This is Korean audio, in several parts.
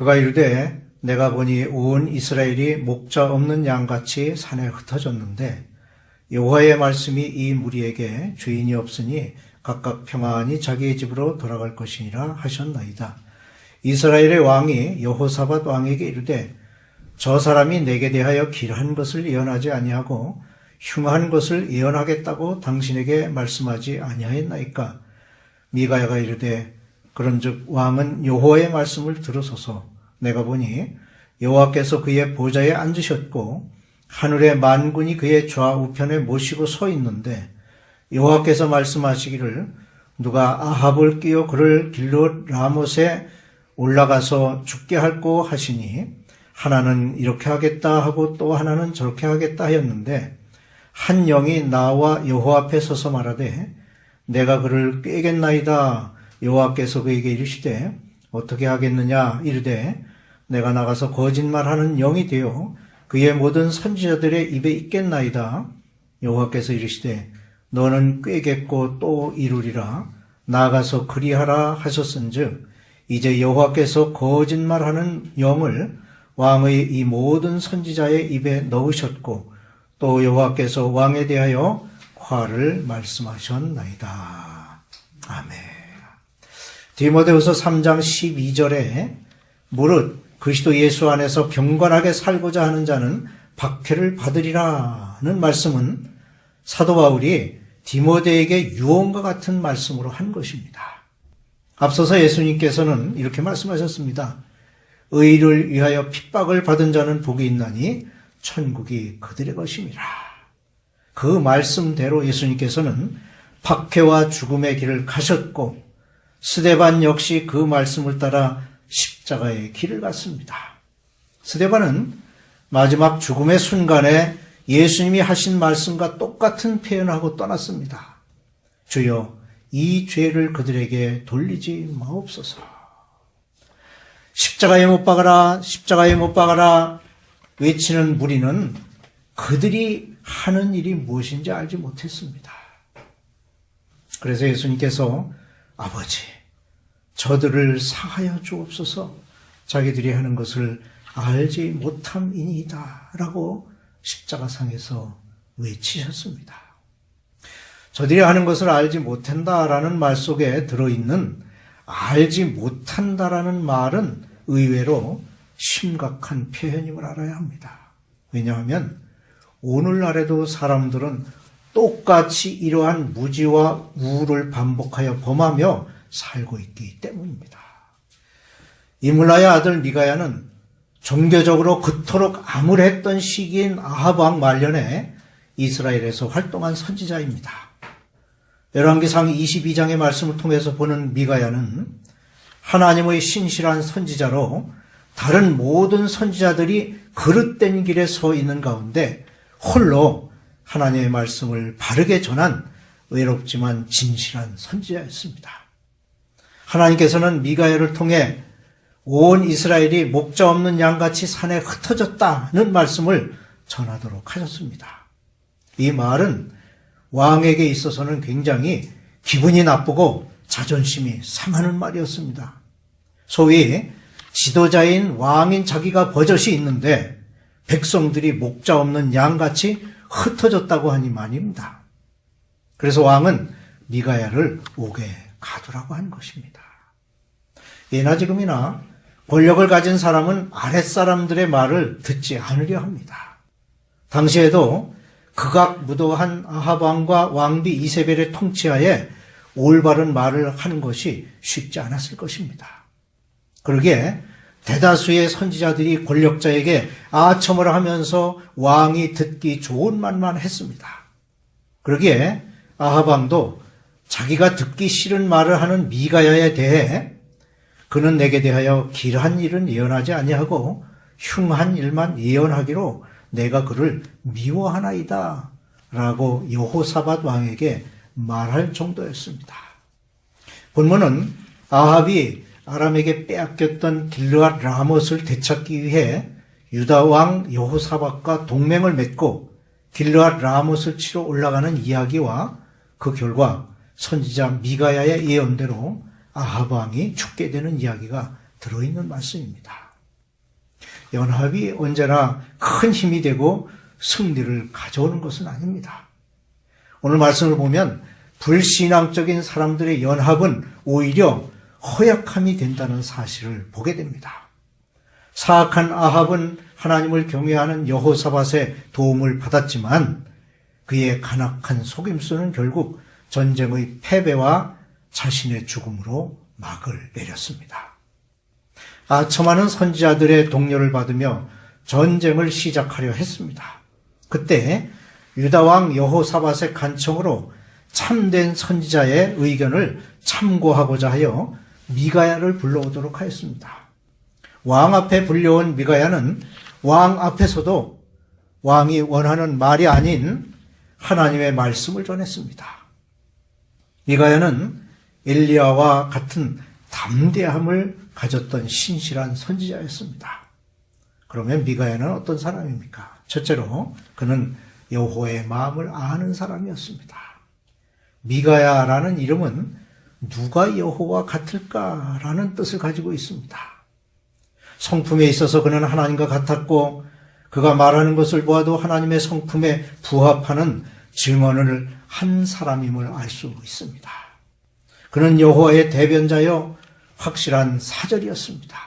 그가 이르되 내가 보니 온 이스라엘이 목자 없는 양같이 산에 흩어졌는데 여호와의 말씀이 이 무리에게 주인이 없으니 각각 평안히 자기의 집으로 돌아갈 것이니라 하셨나이다. 이스라엘의 왕이 여호사밧 왕에게 이르되 저 사람이 내게 대하여 길한 것을 예언하지 아니하고 흉한 것을 예언하겠다고 당신에게 말씀하지 아니하였나이까? 미가야가 이르되 그런즉 왕은 여호와의 말씀을 들으소서. 내가 보니 여호와께서 그의 보좌에 앉으셨고 하늘의 만군이 그의 좌우편에 모시고 서 있는데 여호와께서 말씀하시기를 누가 아합을 끼어 그를 길르 라못에 올라가서 죽게 할꼬 하시니 하나는 이렇게 하겠다 하고 또 하나는 저렇게 하겠다 하였는데 한 영이 나와 여호와 앞에 서서 말하되 내가 그를 꾀겠나이다. 여호와께서 그에게 이르시되 어떻게 하겠느냐 이르되 내가 나가서 거짓말하는 영이 되어 그의 모든 선지자들의 입에 있겠나이다. 여호와께서 이르시되 너는 꾀겠고 또 이루리라. 나가서 그리하라 하셨은즉 이제 여호와께서 거짓말하는 영을 왕의 이 모든 선지자의 입에 넣으셨고 또 여호와께서 왕에 대하여 화를 말씀하셨나이다. 아멘. 디모데후서 3장 12절에 무릇 그리스도 예수 안에서 경건하게 살고자 하는 자는 박해를 받으리라는 말씀은 사도 바울이 디모데에게 유언과 같은 말씀으로 한 것입니다. 앞서서 예수님께서는 이렇게 말씀하셨습니다. 의를 위하여 핍박을 받은 자는 복이 있나니 천국이 그들의 것임이라. 그 말씀대로 예수님께서는 박해와 죽음의 길을 가셨고 스데반 역시 그 말씀을 따라 십자가의 길을 갔습니다. 스데반은 마지막 죽음의 순간에 예수님이 하신 말씀과 똑같은 표현하고 떠났습니다. 주여 이 죄를 그들에게 돌리지 마옵소서. 십자가에 못 박아라, 십자가에 못 박아라 외치는 무리는 그들이 하는 일이 무엇인지 알지 못했습니다. 그래서 예수님께서 아버지, 저들을 사하여 주옵소서. 자기들이 하는 것을 알지 못함이니이다 라고 십자가상에서 외치셨습니다. 저들이 하는 것을 알지 못한다라는 말 속에 들어있는 알지 못한다라는 말은 의외로 심각한 표현임을 알아야 합니다. 왜냐하면 오늘날에도 사람들은 똑같이 이러한 무지와 우를 반복하여 범하며 살고 있기 때문입니다. 이물라의 아들 미가야는 종교적으로 그토록 암울했던 시기인 아합 왕 말년에 이스라엘에서 활동한 선지자입니다. 열왕기상 22장의 말씀을 통해서 보는 미가야는 하나님의 신실한 선지자로 다른 모든 선지자들이 그릇된 길에 서 있는 가운데 홀로 하나님의 말씀을 바르게 전한 외롭지만 진실한 선지자였습니다. 하나님께서는 미가야를 통해 온 이스라엘이 목자 없는 양같이 산에 흩어졌다는 말씀을 전하도록 하셨습니다. 이 말은 왕에게 있어서는 굉장히 기분이 나쁘고 자존심이 상하는 말이었습니다. 소위 지도자인 왕인 자기가 버젓이 있는데 백성들이 목자 없는 양같이 흩어졌다고 하니 말입니다. 그래서 왕은 미가야를 옥에 가두라고 한 것입니다. 예나 지금이나 권력을 가진 사람은 아랫사람들의 말을 듣지 않으려 합니다. 당시에도 극악무도한 아합 왕과 왕비 이세벨의 통치하에 올바른 말을 하는 것이 쉽지 않았을 것입니다. 그러기에 대다수의 선지자들이 권력자에게 아첨을 하면서 왕이 듣기 좋은 말만 했습니다. 그러기에 아합 왕도 자기가 듣기 싫은 말을 하는 미가야에 대해 그는 내게 대하여 길한 일은 예언하지 아니하고 흉한 일만 예언하기로 내가 그를 미워하나이다 라고 여호사밧 왕에게 말할 정도였습니다. 본문은 아합이 아람에게 빼앗겼던 길르앗 라못을 되찾기 위해 유다 왕 여호사밧과 동맹을 맺고 길르앗 라못을 치러 올라가는 이야기와 그 결과 선지자 미가야의 예언대로 아합 왕이 죽게 되는 이야기가 들어있는 말씀입니다. 연합이 언제나 큰 힘이 되고 승리를 가져오는 것은 아닙니다. 오늘 말씀을 보면 불신앙적인 사람들의 연합은 오히려 허약함이 된다는 사실을 보게 됩니다. 사악한 아합은 하나님을 경외하는 여호사밧의 도움을 받았지만 그의 간악한 속임수는 결국 전쟁의 패배와 자신의 죽음으로 막을 내렸습니다. 아첨하는 선지자들의 동료를 받으며 전쟁을 시작하려 했습니다. 그때 유다왕 여호사밧의 간청으로 참된 선지자의 의견을 참고하고자 하여 미가야를 불러오도록 하였습니다. 왕 앞에 불려온 미가야는 왕 앞에서도 왕이 원하는 말이 아닌 하나님의 말씀을 전했습니다. 미가야는 엘리야와 같은 담대함을 가졌던 신실한 선지자였습니다. 그러면 미가야는 어떤 사람입니까? 첫째로 그는 여호와의 마음을 아는 사람이었습니다. 미가야라는 이름은 누가 여호와 같을까라는 뜻을 가지고 있습니다. 성품에 있어서 그는 하나님과 같았고 그가 말하는 것을 보아도 하나님의 성품에 부합하는 증언을 한 사람임을 알 수 있습니다. 그는 여호와의 대변자여 확실한 사절이었습니다.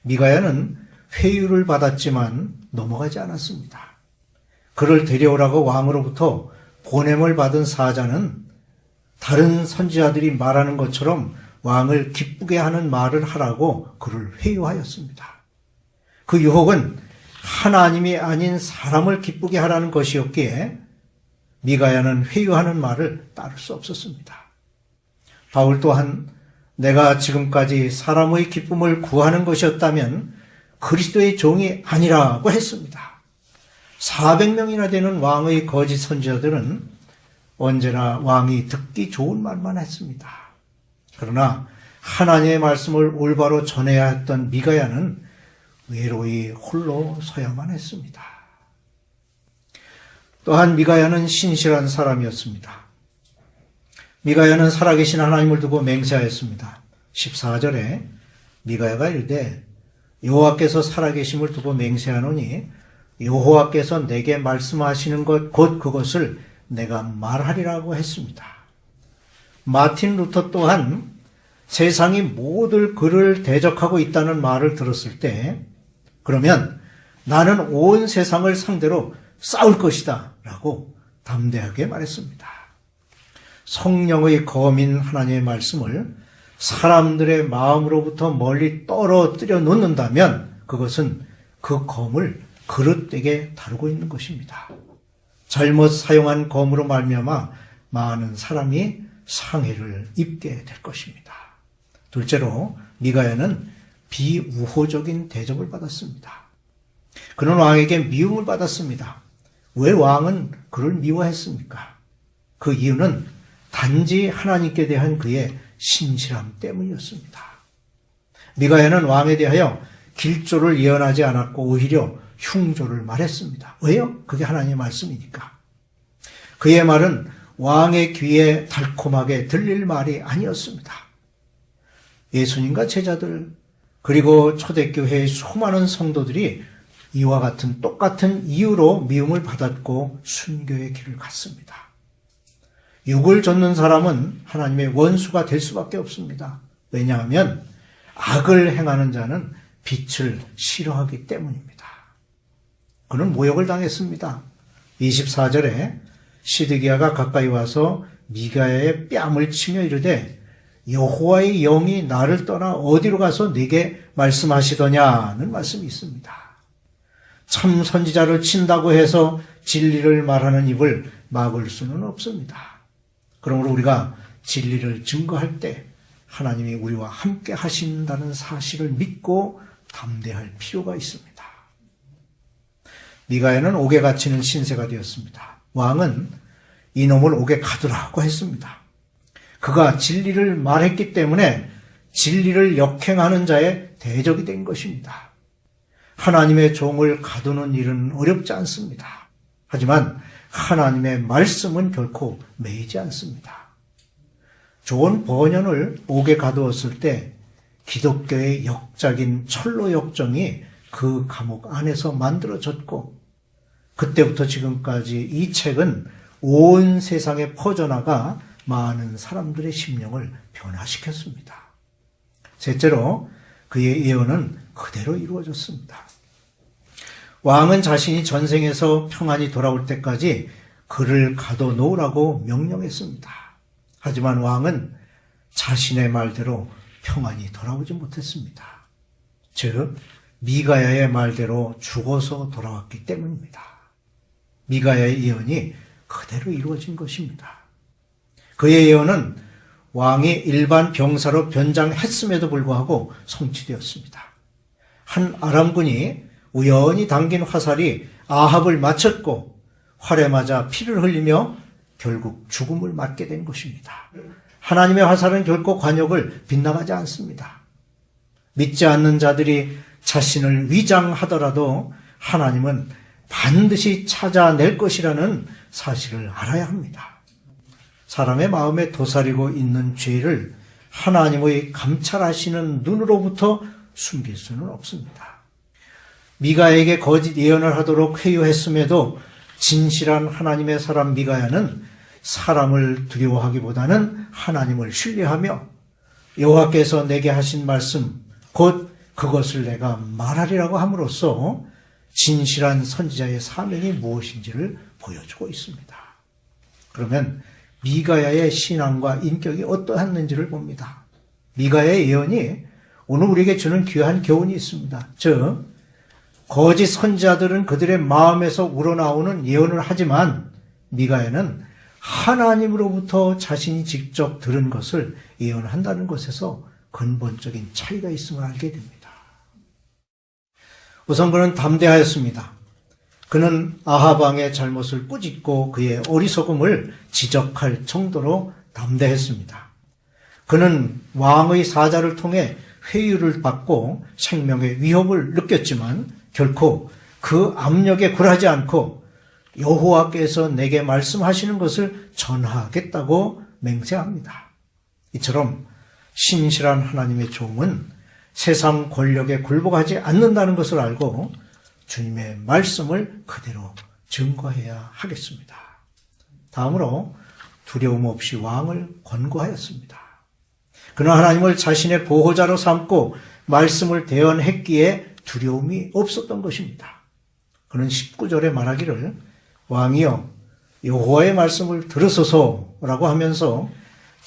미가야는 회유를 받았지만 넘어가지 않았습니다. 그를 데려오라고 왕으로부터 보냄을 받은 사자는 다른 선지자들이 말하는 것처럼 왕을 기쁘게 하는 말을 하라고 그를 회유하였습니다. 그 유혹은 하나님이 아닌 사람을 기쁘게 하라는 것이었기에 미가야는 회유하는 말을 따를 수 없었습니다. 바울 또한 내가 지금까지 사람의 기쁨을 구하는 것이었다면 그리스도의 종이 아니라고 했습니다. 400명이나 되는 왕의 거짓 선지자들은 언제나 왕이 듣기 좋은 말만 했습니다. 그러나 하나님의 말씀을 올바로 전해야 했던 미가야는 외로이 홀로 서야만 했습니다. 또한 미가야는 신실한 사람이었습니다. 미가야는 살아계신 하나님을 두고 맹세하였습니다. 14절에 미가야가 이르되 여호와께서 살아계심을 두고 맹세하노니 여호와께서 내게 말씀하시는 것 곧 그것을 내가 말하리라고 했습니다. 마틴 루터 또한 세상이 모두 그를 대적하고 있다는 말을 들었을 때 그러면 나는 온 세상을 상대로 싸울 것이다 라고 담대하게 말했습니다. 성령의 검인 하나님의 말씀을 사람들의 마음으로부터 멀리 떨어뜨려 놓는다면 그것은 그 검을 그릇되게 다루고 있는 것입니다. 잘못 사용한 검으로 말미암아 많은 사람이 상해를 입게 될 것입니다. 둘째로 미가야는 비우호적인 대접을 받았습니다. 그는 왕에게 미움을 받았습니다. 왜 왕은 그를 미워했습니까? 그 이유는 단지 하나님께 대한 그의 신실함 때문이었습니다. 미가야는 왕에 대하여 길조를 예언하지 않았고 오히려 흉조를 말했습니다. 왜요? 그게 하나님의 말씀이니까. 그의 말은 왕의 귀에 달콤하게 들릴 말이 아니었습니다. 예수님과 제자들 그리고 초대교회의 수많은 성도들이 이와 같은 똑같은 이유로 미움을 받았고 순교의 길을 갔습니다. 육을 좇는 사람은 하나님의 원수가 될 수밖에 없습니다. 왜냐하면 악을 행하는 자는 빛을 싫어하기 때문입니다. 그는 모욕을 당했습니다. 24절에 시드기야가 가까이 와서 미가야의 뺨을 치며 이르되 여호와의 영이 나를 떠나 어디로 가서 네게 말씀하시더냐는 말씀이 있습니다. 참 선지자를 친다고 해서 진리를 말하는 입을 막을 수는 없습니다. 그러므로 우리가 진리를 증거할 때 하나님이 우리와 함께 하신다는 사실을 믿고 담대할 필요가 있습니다. 미가야는 옥에 갇히는 신세가 되었습니다. 왕은 이놈을 옥에 가두라고 했습니다. 그가 진리를 말했기 때문에 진리를 역행하는 자의 대적이 된 것입니다. 하나님의 종을 가두는 일은 어렵지 않습니다. 하지만 하나님의 말씀은 결코 매이지 않습니다. 존 버년을 옥에 가두었을 때 기독교의 역작인 철로 역정이 그 감옥 안에서 만들어졌고, 그때부터 지금까지 이 책은 온 세상에 퍼져나가 많은 사람들의 심령을 변화시켰습니다. 셋째로 그의 예언은 그대로 이루어졌습니다. 왕은 자신이 전생에서 평안히 돌아올 때까지 그를 가둬놓으라고 명령했습니다. 하지만 왕은 자신의 말대로 평안히 돌아오지 못했습니다. 즉, 미가야의 말대로 죽어서 돌아왔기 때문입니다. 미가야의 예언이 그대로 이루어진 것입니다. 그의 예언은 왕이 일반 병사로 변장했음에도 불구하고 성취되었습니다. 한 아람군이 우연히 당긴 화살이 아합을 맞췄고 활에 맞아 피를 흘리며 결국 죽음을 맞게 된 것입니다. 하나님의 화살은 결코 관역을 빗나가지 않습니다. 믿지 않는 자들이 자신을 위장하더라도 하나님은 반드시 찾아낼 것이라는 사실을 알아야 합니다. 사람의 마음에 도사리고 있는 죄를 하나님의 감찰하시는 눈으로부터 숨길 수는 없습니다. 미가에게 거짓 예언을 하도록 회유했음에도 진실한 하나님의 사람 미가야는 사람을 두려워하기보다는 하나님을 신뢰하며 여호와께서 내게 하신 말씀 곧 그것을 내가 말하리라고 함으로써 진실한 선지자의 사명이 무엇인지를 보여주고 있습니다. 그러면 미가야의 신앙과 인격이 어떠했는지를 봅니다. 미가야의 예언이 오늘 우리에게 주는 귀한 교훈이 있습니다. 즉, 거짓 선지자들은 그들의 마음에서 우러나오는 예언을 하지만 미가야는 하나님으로부터 자신이 직접 들은 것을 예언한다는 것에서 근본적인 차이가 있음을 알게 됩니다. 우선 그는 담대하였습니다. 그는 아합 왕의 잘못을 꾸짖고 그의 어리석음을 지적할 정도로 담대했습니다. 그는 왕의 사자를 통해 회유를 받고 생명의 위협을 느꼈지만 결코 그 압력에 굴하지 않고 여호와께서 내게 말씀하시는 것을 전하겠다고 맹세합니다. 이처럼 신실한 하나님의 종은 세상 권력에 굴복하지 않는다는 것을 알고 주님의 말씀을 그대로 증거해야 하겠습니다. 다음으로 두려움 없이 왕을 권고하였습니다. 그는 하나님을 자신의 보호자로 삼고 말씀을 대언했기에 두려움이 없었던 것입니다. 그는 19절에 말하기를 왕이여 여호와의 말씀을 들으소서라고 하면서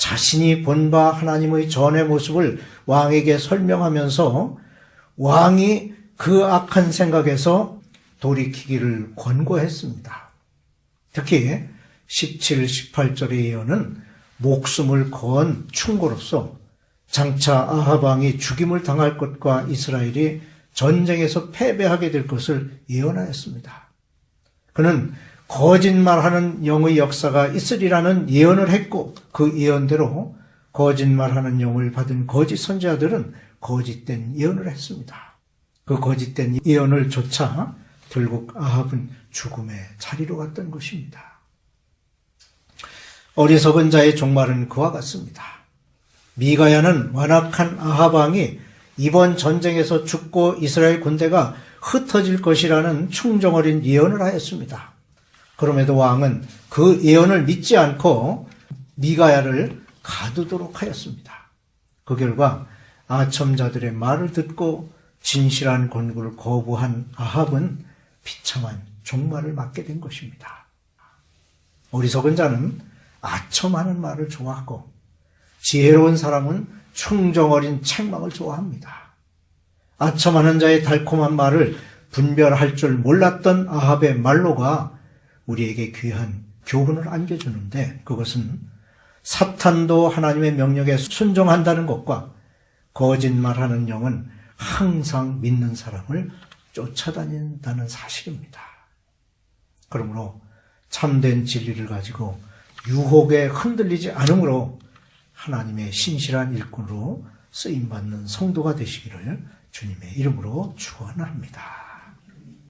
자신이 본 바 하나님의 전의 모습을 왕에게 설명하면서 왕이 그 악한 생각에서 돌이키기를 권고했습니다. 특히 17, 18절의 예언은 목숨을 건 충고로서 장차 아합 왕이 죽임을 당할 것과 이스라엘이 전쟁에서 패배하게 될 것을 예언하였습니다. 그는 거짓말하는 영의 역사가 있으리라는 예언을 했고 그 예언대로 거짓말하는 영을 받은 거짓 선지자들은 거짓된 예언을 했습니다. 그 거짓된 예언을 좇아 결국 아합은 죽음의 자리로 갔던 것입니다. 어리석은 자의 종말은 그와 같습니다. 미가야는 완악한 아합 왕이 이번 전쟁에서 죽고 이스라엘 군대가 흩어질 것이라는 충정어린 예언을 하였습니다. 그럼에도 왕은 그 예언을 믿지 않고 미가야를 가두도록 하였습니다. 그 결과 아첨자들의 말을 듣고 진실한 권고를 거부한 아합은 비참한 종말을 맞게 된 것입니다. 어리석은 자는 아첨하는 말을 좋아하고 지혜로운 사람은 충정어린 책망을 좋아합니다. 아첨하는 자의 달콤한 말을 분별할 줄 몰랐던 아합의 말로가 우리에게 귀한 교훈을 안겨주는데 그것은 사탄도 하나님의 명령에 순종한다는 것과 거짓말하는 영은 항상 믿는 사람을 쫓아다닌다는 사실입니다. 그러므로 참된 진리를 가지고 유혹에 흔들리지 않으므로 하나님의 신실한 일꾼으로 쓰임받는 성도가 되시기를 주님의 이름으로 축원합니다.